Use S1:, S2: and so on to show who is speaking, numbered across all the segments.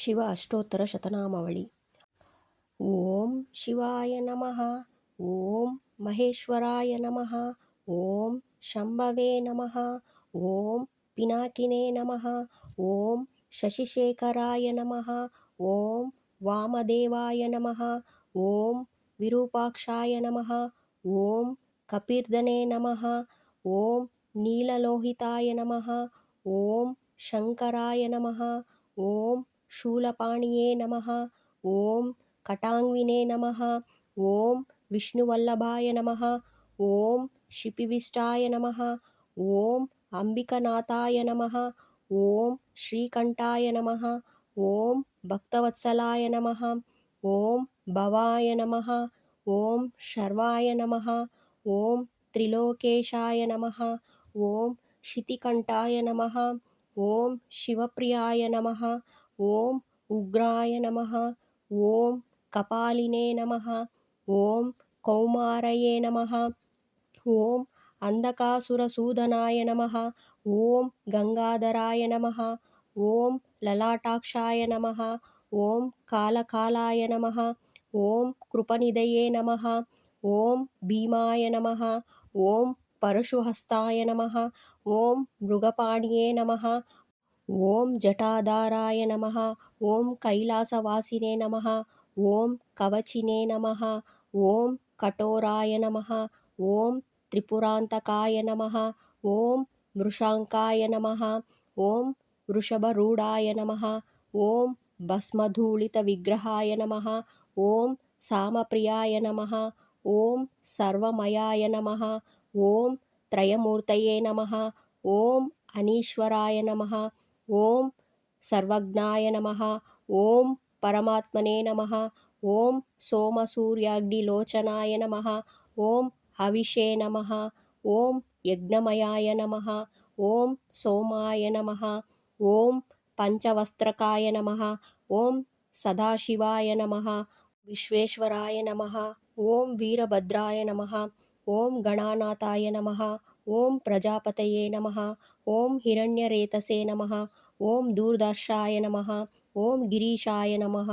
S1: ಶಿವ ಅಷ್ಟೋತ್ತರ ಶತನಾಮಾವಳಿ. ಓಂ ಶಿವಾಯ ನಮಃ. ಓಂ ಮಹೇಶ್ವರಾಯ ನಮಃ. ಓಂ ಶಂಭವೇ ನಮಃ. ಓಂ ಪಿನಾಕಿನೇ ನಮಃ. ಓಂ ಶಶಿಶೇಖರಾಯ ನಮಃ. ಓಂ ವಾಮದೇವಾಯ ನಮಃ. ಓಂ ವಿರೂಪಾಕ್ಷಾಯ ನಮಃ. ಓಂ ಕಪಿರ್ದನೇ ನಮಃ. ಓಂ ನೀಲಲೋಹಿತಾಯ ನಮಃ. ಓಂ ಶಂಕರಾಯ ನಮಃ. ಓಂ ಶೂಲಪಾಣಿಯೇ ನಮಃ. ಓಂ ಕಟಾಂಗ್ವಿನೇ ನಮಃ. ಓಂ ವಿಷ್ಣುವಲ್ಲಭಾಯ ನಮಃ. ಓಂ ಶಿಪಿವಿಷ್ಟಾಯ ನಮಃ. ಓಂ ಅಂಬಿಕನಾಥಾಯ ನಮಃ. ಓಂ ಶ್ರೀಕಂಠಾಯ ನಮಃ. ಓಂ ಭಕ್ತವತ್ಸಲಾಯ ನಮಃ. ಓಂ ಭವಾಯ ನಮಃ. ಓಂ ಶರ್ವಾಯ ನಮಃ. ಓಂ ತ್ರಿಲೋಕೇಶಾಯ ನಮಃ. ಓಂ ಶಿತಿಕಂಠಾಯ ನಮಃ. ಓಂ ಶಿವಪ್ರಿಯಾಯ ನಮಃ. ಓಂ ಉಗ್ರಾಯ ನಮಃ. ಓಂ ಕಪಾಲಿನೇ ನಮಃ. ಓಂ ಕೌಮಾರಯೇ ನಮಃ. ಓಂ ಅಂಧಕಾಸುರಸೂದನಾಯ ನಮಃ. ಓಂ ಗಂಗಾಧರಾಯ ನಮಃ. ಓಂ ಲಲಾಟಾಕ್ಷಾಯ ನಮಃ. ಓಂ ಕಾಲಕಾಲಾಯ ನಮಃ. ಓಂ ಕೃಪನಿಧಯೇ ನಮಃ. ಓಂ ಭೀಮಾಯ ನಮಃ. ಓಂ ಪರಶುಹಸ್ತಾಯ ನಮಃ. ಓಂ ಮೃಗಪಾಣಿಯೇ ನಮಃ. ಓಂ ಜಟಾಧಾರಾಯ ನಮಃ. ಓಂ ಕೈಲಾಸವಾಸಿನೇ ನಮಃ. ಓಂ ಕವಚಿನೇ ನಮಃ. ಓಂ ಕಠೋರಾಯ ನಮಃ. ಓಂ ತ್ರಿಪುರಾಂತಕಾಯ ನಮಃ. ಓಂ ವೃಷಾಂಕಾಯ ನಮಃ. ಓಂ ವೃಷಭರೂಢಾಯ ನಮಃ. ಓಂ ಭಸ್ಮಧೂಳಿತ ವಿಗ್ರಹಾಯ ನಮಃ. ಓಂ ಸಾಮಪ್ರಿಯಾಯ ನಮಃ. ಓಂ ಸರ್ವಮಯಾಯ ನಮಃ. ಓಂ ತ್ರಯಮೂರ್ತಯೇ ನಮಃ. ಓಂ ಅನೀಶ್ವರಾಯ ನಮಃ. ಓಂ ಸರ್ವಜ್ಞಾಯ ನಮಃ. ಓಂ ಪರಮಾತ್ಮನೇ ನಮಃ. ಓಂ ಸೋಮಸೂರ್ಯಾಗ್ನಿಲೋಚನಾಯ ನಮಃ. ಓಂ ಹವಿಷೇ ನಮಃ. ಓಂ ಯಜ್ಞಮಯಾಯ ನಮಃ. ಓಂ ಸೋಮಾಯ ನಮಃ. ಓಂ ಪಂಚವಸ್ತ್ರಕಾಯ ನಮಃ. ಓಂ ಸದಾಶಿವಾಯ ನಮಃ. ವಿಶ್ವೇಶ್ವರಾಯ ನಮಃ. ಓಂ ವೀರಭದ್ರಾಯ ನಮಃ. ಓಂ ಗಣಾನಾಥಾಯ ನಮಃ. ಓಂ ಪ್ರಜಾಪತಯೇ ನಮಃ. ಓಂ ಹಿರಣ್ಯರೇತಸೇ ನಮಃ. ಓಂ ದೂರ್ದರ್ಶಾಯ ನಮಃ. ಓಂ ಗಿರೀಶಾಯ ನಮಃ.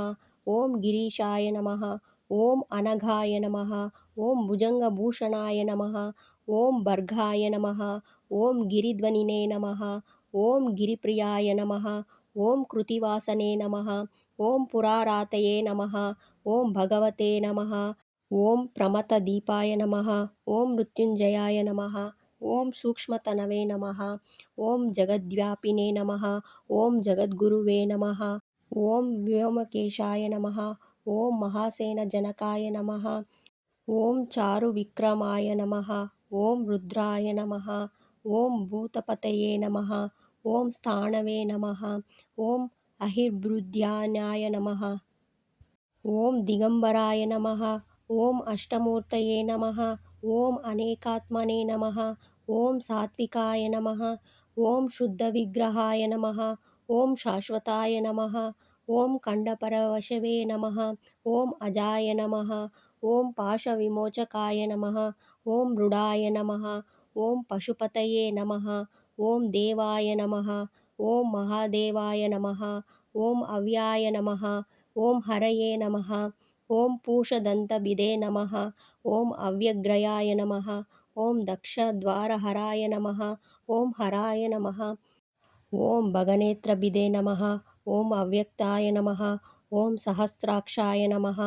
S1: ಓಂ ಗಿರೀಶಾಯ ನಮಃ. ಓಂ ಅನಘಾಯ ನಮಃ. ಓಂ ಭುಜಂಗಭೂಷಣಾಯ ನಮಃ. ಓಂ ಭರ್ಗಾಯ ನಮಃ. ಓಂ ಗಿರಿಧ್ವನಿನೇ ನಮಃ. ಓಂ ಗಿರಿಪ್ರಿಯಾಯ ನಮಃ. ಓಂ ಕೃತಿವಾಸನೇ ನಮಃ. ಓಂ ಪುರಾರಾತಯೇ ನಮಃ. ಓಂ ಭಗವತೆ ನಮಃ. ಓಂ ಪ್ರಮಥದೀಪಾಯ ನಮಃ. ಓಂ ಮೃತ್ಯುಂಜಯಾಯ ನಮಃ. ಓಂ ಸೂಕ್ಷ್ಮತನವೇ ನಮಃ. ಓಂ ಜಗದ್ವ್ಯಾಪಿನೇ ನಮಃ. ಓಂ ಜಗದ್ಗುರುವೇ ನಮಃ. ಓಂ ವ್ಯೋಮಕೇಶಾಯ ನಮಃ. ಓಂ ಮಹಾಸೇನಜನಕಾಯ ನಮಃ. ಓಂ ಚಾರುವಿಕ್ರಮಾಯ ನಮಃ. ಓಂ ರುದ್ರಾಯ ನಮಃ. ಓಂ ಭೂತಪತಯೇ ನಮಃ. ಓಂ ಸ್ಥಾಣವೇ ನಮಃ. ಓಂ ಅಹಿರ್ಬುದ್ಧ್ಯಾನಾಯ ನಮಃ. ಓಂ ದಿಗಂಬರಾಯ ನಮಃ. ಓಂ ಅಷ್ಟಮೂರ್ತಯೇ ನಮಃ. ಓಂ ಅನೇಕಾತ್ಮನೇ ನಮಃ. ಓಂ ಸಾತ್ವಿಕಾಯ ನಮಃ. ಓಂ ಶುದ್ಧವಿಗ್ರಹಾಯ ನಮಃ. ಓಂ ಶಾಶ್ವತಾಯ ನಮಃ. ಓಂ ಖಂಡಪರವಶವೇ ನಮಃ. ಓಂ ಅಜಾಯ ನಮಃ. ಓಂ ಪಾಶವಿಮೋಚಕಾಯ ನಮಃ. ಓಂ ಮೃಡಾಯ ನಮಃ. ಓಂ ಪಶುಪತಯೇ ನಮಃ. ಓಂ ದೇವಾಯ ನಮಃ. ಓಂ ಮಹಾದೇವಾಯ ನಮಃ. ಓಂ ಅವ್ಯಾಯ ನಮಃ. ಓಂ ಹರಯೇ ನಮಃ. ಓಂ ಪೂಷದಂತಭಿದೇ ನಮಃ. ಓಂ ಅವ್ಯಗ್ರಯಾಯ ನಮಃ. ಓಂ ದಕ್ಷದ್ವಾರಹರಾಯ ನಮಃ. ಓಂ ಹರಾಯ ನಮಃ. ಓಂ ಭಗನೇತ್ರಭಿದೇ ನಮಃ. ಓಂ ಅವ್ಯಕ್ತಾಯ ನಮಃ. ಓಂ ಸಹಸ್ರಾಕ್ಷಾಯ ನಮಃ.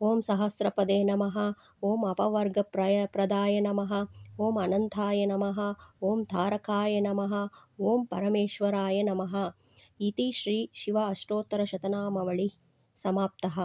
S1: ಓಂ ಸಹಸ್ರಪದೇ ನಮಃ. ಓಂ ಅಪವರ್ಗಪ್ರದಾಯ ನಮಃ. ಓಂ ಅನಂತಾಯ ನಮಃ. ಓಂ ತಾರಕಾಯ ನಮಃ. ಓಂ ಪರಮೇಶ್ವರಾಯ ನಮಃ. ಇತಿ ಶ್ರೀ ಶಿವ ಅಷ್ಟೋತ್ತರ ಶತನಾಮಾವಳಿ ಸಮಾಪ್ತಃ.